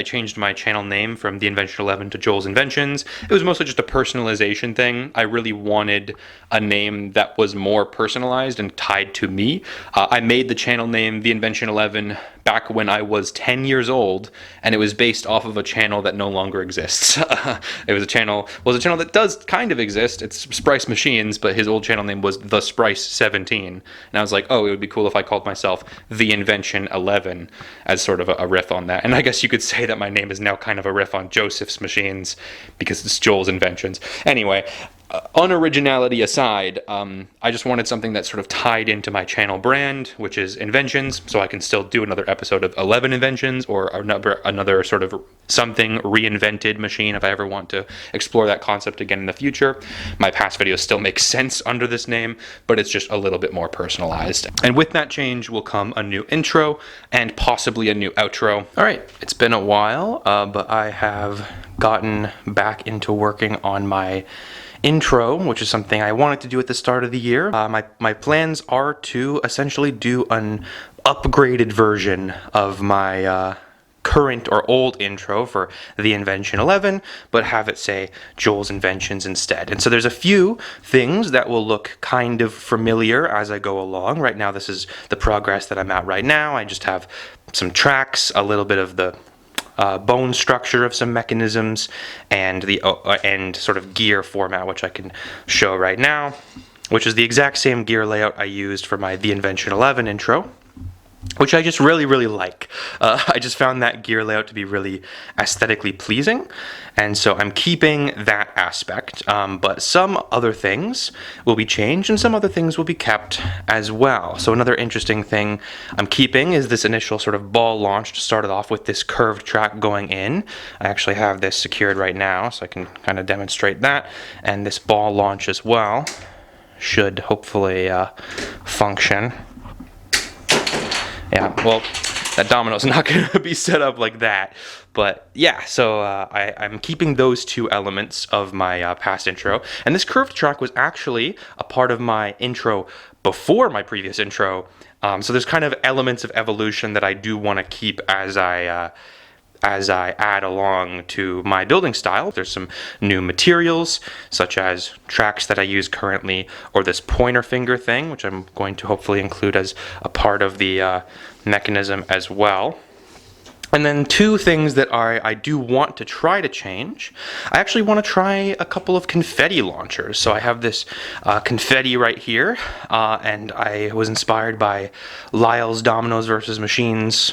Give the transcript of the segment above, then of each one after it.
I changed my channel name from The Invention 11 to Joel's Inventions. It was mostly just a personalization thing. I really wanted a name that was more personalized and tied to me. I made the channel name The Invention 11 back when I was 10 years old, and it was based off of a channel that no longer exists. It was a channel that does kind of exist. It's Sprice Machines, but his old channel name was The Sprice 17. And I was like, oh, it would be cool if I called myself The Invention 11 as sort of a riff on that. And I guess you could say that my name is now kind of a riff on Joseph's Machines because it's Joel's Inventions. Anyway, unoriginality aside, I just wanted something that sort of tied into my channel brand, which is Inventions, so I can still do another episode of 11 Inventions or another sort of something reinvented machine if I ever want to explore that concept again in the future. My past videos still make sense under this name, but it's just a little bit more personalized. And with that change will come a new intro and possibly a new outro. All right, it's been a while, but I have gotten back into working on my intro, which is something I wanted to do at the start of the year. My plans are to essentially do an upgraded version of my current or old intro for The Invention 11, but have it say Joel's Inventions instead. And so there's a few things that will look kind of familiar as I go along. Right now, this is the progress that I'm at right now. I just have some tracks, a little bit of the bone structure of some mechanisms, and the and sort of gear format, which I can show right now, which is the exact same gear layout I used for my The Invention 11 intro, which I just really, really like. I just found that gear layout to be really aesthetically pleasing, and so I'm keeping that aspect, but some other things will be changed and some other things will be kept as well. So another interesting thing I'm keeping is this initial sort of ball launch to start it off with this curved track going in. I actually have this secured right now, so I can kind of demonstrate that, and this ball launch as well should hopefully function. Yeah, well, that domino's not going to be set up like that. But yeah, so I'm keeping those two elements of my past intro. And this curved track was actually a part of my intro before my previous intro. So there's kind of elements of evolution that I do want to keep as I add along to my building style. There's some new materials, such as tracks that I use currently, or this pointer finger thing, which I'm going to hopefully include as a part of the mechanism as well. And then two things that I do want to try to change. I actually want to try a couple of confetti launchers. So I have this confetti right here, and I was inspired by Lyle's Dominoes vs. Machines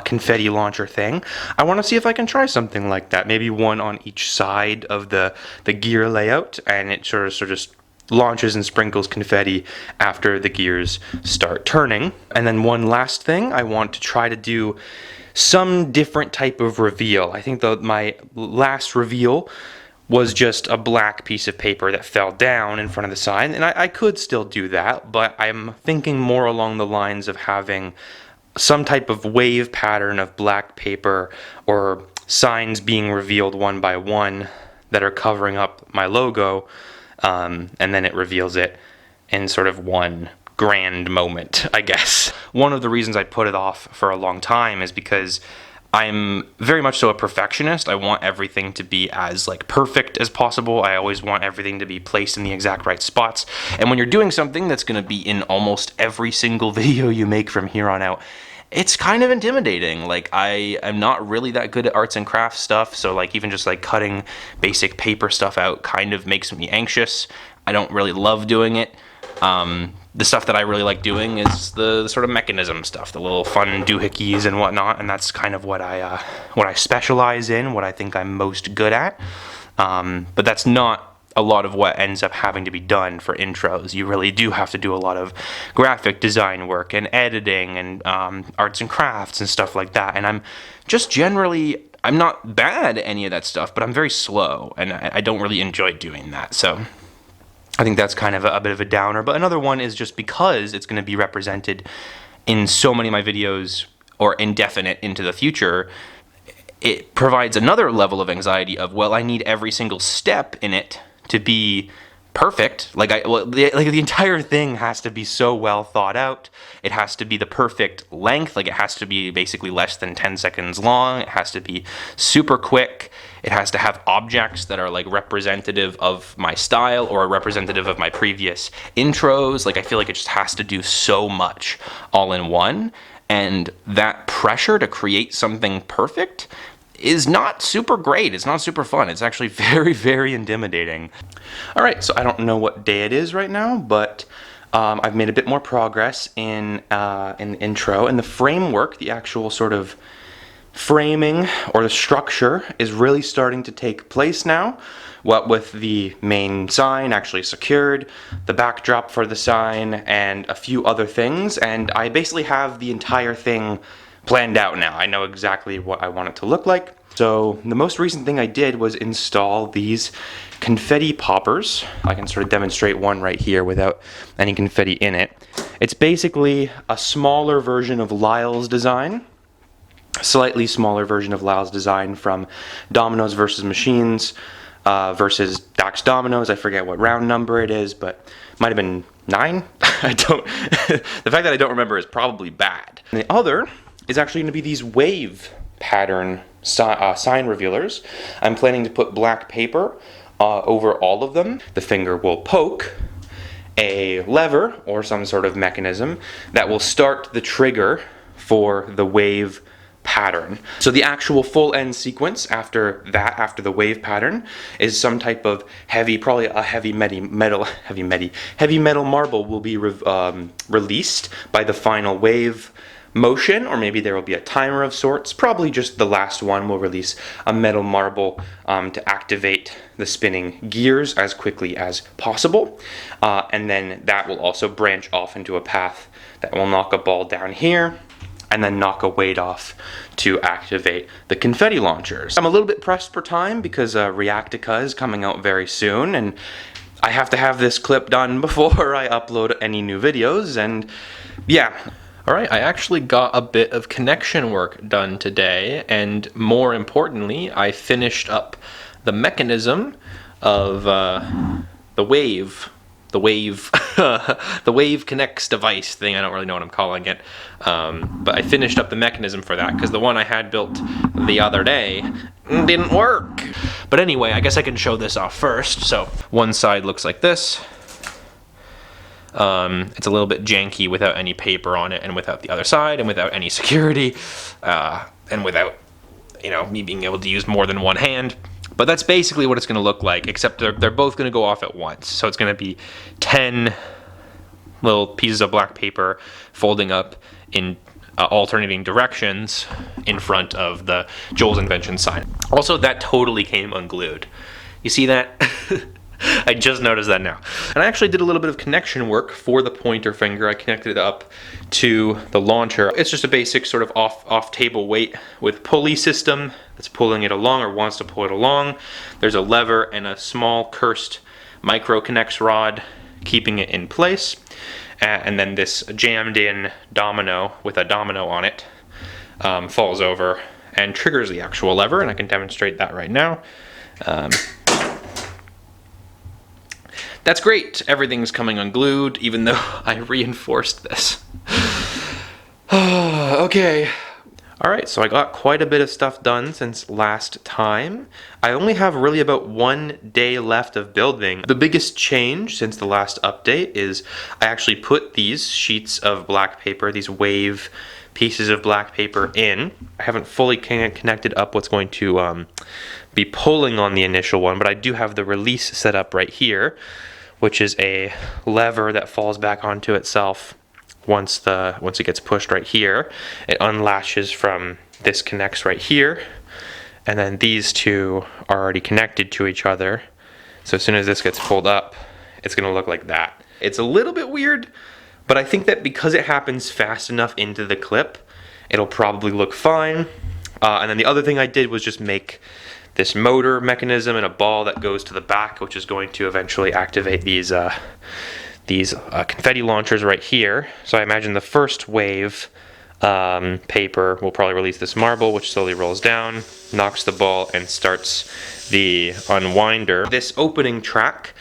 confetti launcher thing. I want to see if I can try something like that. Maybe one on each side of the gear layout, and it sort of just launches and sprinkles confetti after the gears start turning. And then one last thing, I want to try to do some different type of reveal. I think my last reveal was just a black piece of paper that fell down in front of the sign, and I could still do that, but I'm thinking more along the lines of having some type of wave pattern of black paper or signs being revealed one by one that are covering up my logo, and then it reveals it in sort of one grand moment, I guess. One of the reasons I put it off for a long time is because I'm very much so a perfectionist. I want everything to be as perfect as possible. I always want everything to be placed in the exact right spots. And when you're doing something that's going to be in almost every single video you make from here on out, it's kind of intimidating. I am not really that good at arts and crafts stuff, so even just cutting basic paper stuff out kind of makes me anxious. I don't really love doing it. The stuff that I really like doing is the sort of mechanism stuff, the little fun doohickeys and whatnot, and that's kind of what I specialize in, what I think I'm most good at. But that's not a lot of what ends up having to be done for intros. You really do have to do a lot of graphic design work and editing and arts and crafts and stuff like that. And I'm not bad at any of that stuff, but I'm very slow, and I don't really enjoy doing that. So I think that's kind of a bit of a downer. But another one is just because it's going to be represented in so many of my videos or indefinite into the future, it provides another level of anxiety of, well, I need every single step in it to be perfect. Like the entire thing has to be so well thought out. It has to be the perfect length. Like it has to be basically less than 10 seconds long. It has to be super quick. It has to have objects that are like representative of my style or representative of my previous intros. Like I feel like it just has to do so much all in one. And that pressure to create something perfect is not super great. It's not super fun. It's actually very, very intimidating. All right, so I don't know what day it is right now, but I've made a bit more progress in the intro, and the framework, the actual sort of framing or the structure is really starting to take place now. What with the main sign actually secured, the backdrop for the sign, and a few other things, and I basically have the entire thing planned out now. I know exactly what I want it to look like. So the most recent thing I did was install these confetti poppers. I can sort of demonstrate one right here without any confetti in it. It's basically a smaller version of Lyle's design. Slightly smaller version of Lyle's design from Dominoes versus Machines versus Dax Dominoes. I forget what round number it is, but it might have been 9. I don't. The fact that I don't remember is probably bad. And the other is actually going to be these wave pattern sign revealers. I'm planning to put black paper over all of them. The finger will poke a lever or some sort of mechanism that will start the trigger for the wave pattern. So the actual full end sequence after that, after the wave pattern, is some type of heavy, probably a heavy metal marble will be released by the final wave motion, or maybe there will be a timer of sorts. Probably just the last one will release a metal marble to activate the spinning gears as quickly as possible. And then that will also branch off into a path that will knock a ball down here and then knock a weight off to activate the confetti launchers. I'm a little bit pressed for time because Reactica is coming out very soon, and I have to have this clip done before I upload any new videos, and yeah. All right, I actually got a bit of connection work done today, and more importantly, I finished up the mechanism of the wave the Wave Connects device thing. I don't really know what I'm calling it, but I finished up the mechanism for that because the one I had built the other day didn't work. But anyway, I guess I can show this off first. So one side looks like this. It's a little bit janky without any paper on it, and without the other side, and without any security, and without, me being able to use more than one hand. But that's basically what it's going to look like, except they're both going to go off at once. So it's going to be 10 little pieces of black paper folding up in alternating directions in front of the Joel's Invention sign. Also, that totally came unglued. You see that? I just noticed that now. And I actually did a little bit of connection work for the pointer finger. I connected it up to the launcher. It's just a basic sort of off table weight with pulley system that's pulling it along or wants to pull it along. There's a lever and a small cursed micro connects rod keeping it in place. And then this jammed in domino with a domino on it falls over and triggers the actual lever, and I can demonstrate that right now. That's great. Everything's coming unglued, even though I reinforced this. Okay. All right, so I got quite a bit of stuff done since last time. I only have really about 1 day left of building. The biggest change since the last update is I actually put these sheets of black paper, these wave pieces of black paper in. I haven't fully connected up what's going to be pulling on the initial one, but I do have the release set up right here, which is a lever that falls back onto itself once it gets pushed right here. It unlatches from this connects right here, and then these two are already connected to each other. So as soon as this gets pulled up, it's gonna look like that. It's a little bit weird, but I think that because it happens fast enough into the clip, it'll probably look fine. And then the other thing I did was just make this motor mechanism and a ball that goes to the back, which is going to eventually activate these confetti launchers right here. So I imagine the first wave paper will probably release this marble, which slowly rolls down, knocks the ball, and starts the unwinder. This opening track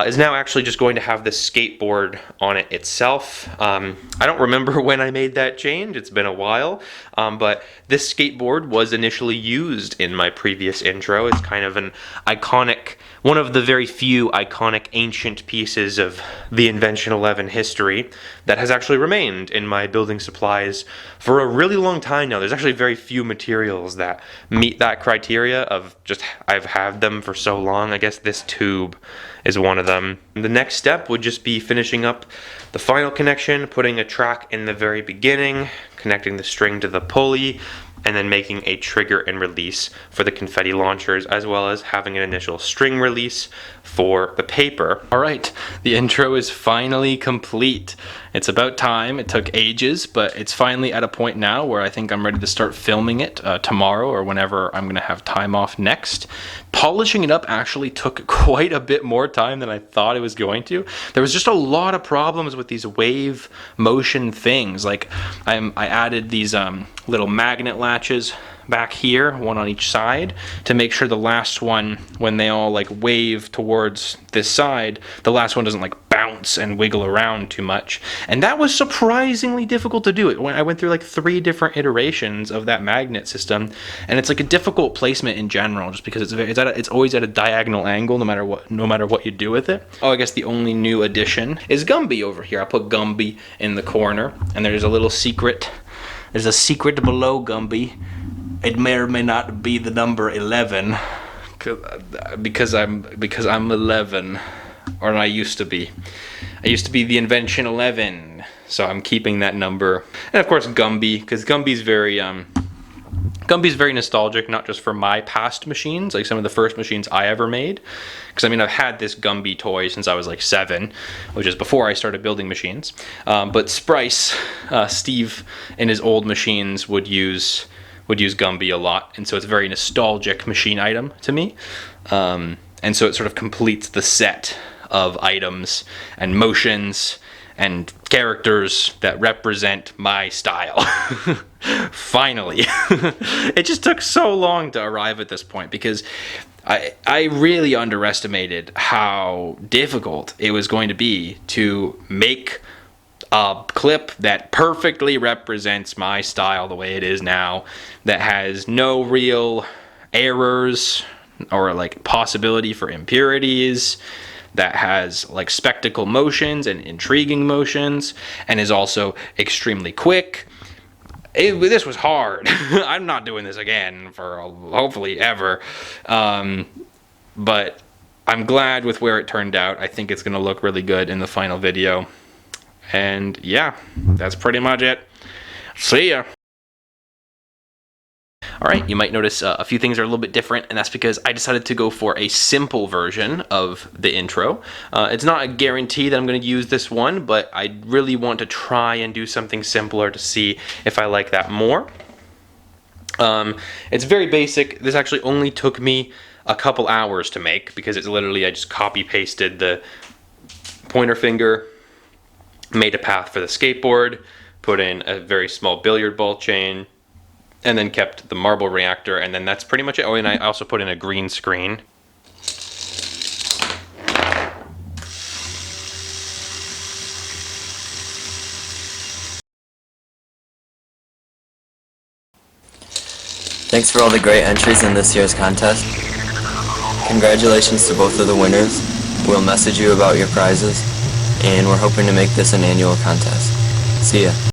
is now actually just going to have the skateboard on it itself. I don't remember when I made that change. It's been a while, but this skateboard was initially used in my previous intro. It's kind of an iconic, one of the very few iconic ancient pieces of the Invention 11 history that has actually remained in my building supplies for a really long time now. There's actually very few materials that meet that criteria of just I've had them for so long. I guess this tube is one of them. The next step would just be finishing up the final connection, putting a track in the very beginning, connecting the string to the pulley, and then making a trigger and release for the confetti launchers, as well as having an initial string release for the paper. All right, the intro is finally complete. It's about time. It took ages, but it's finally at a point now where I think I'm ready to start filming it tomorrow or whenever I'm gonna have time off next. Polishing it up actually took quite a bit more time than I thought it was going to. There was just a lot of problems with these wave motion things. Like I added these little magnet latches back here, one on each side, to make sure the last one, when they all like wave towards this side, the last one doesn't like bounce and wiggle around too much. And that was surprisingly difficult to do. I went through like 3 different iterations of that magnet system, and it's like a difficult placement in general, just because it's always at a diagonal angle, no matter what you do with it. Oh, I guess the only new addition is Gumby over here. I put Gumby in the corner, and there's a little secret. There's a secret below Gumby. It may or may not be the number 11, because I'm 11, or I used to be. I used to be the Invention 11, so I'm keeping that number. And of course Gumby, because Gumby's very nostalgic, not just for my past machines, like some of the first machines I ever made. Because I mean, I've had this Gumby toy since I was like 7, which is before I started building machines. But Sprice, Steve, in his old machines would use Gumby a lot, and so it's a very nostalgic machine item to me. And so it sort of completes the set of items and motions and characters that represent my style. Finally. It just took so long to arrive at this point, because I really underestimated how difficult it was going to be to make a clip that perfectly represents my style the way it is now, that has no real errors or like possibility for impurities, that has like spectacle motions and intriguing motions, and is also extremely quick. This was hard. I'm not doing this again for hopefully ever, but I'm glad with where it turned out. I think it's gonna look really good in the final video. And yeah, that's pretty much it. See ya. Alright, you might notice a few things are a little bit different, and that's because I decided to go for a simple version of the intro. It's not a guarantee that I'm going to use this one, but I really want to try and do something simpler to see if I like that more. It's very basic. This actually only took me a couple hours to make, because it's literally, I just copy pasted the pointer finger, made a path for the skateboard, put in a very small billiard ball chain, and then kept the marble reactor, and then that's pretty much it. Oh, and I also put in a green screen. Thanks for all the great entries in this year's contest. Congratulations to both of the winners. We'll message you about your prizes, and we're hoping to make this an annual contest. See ya.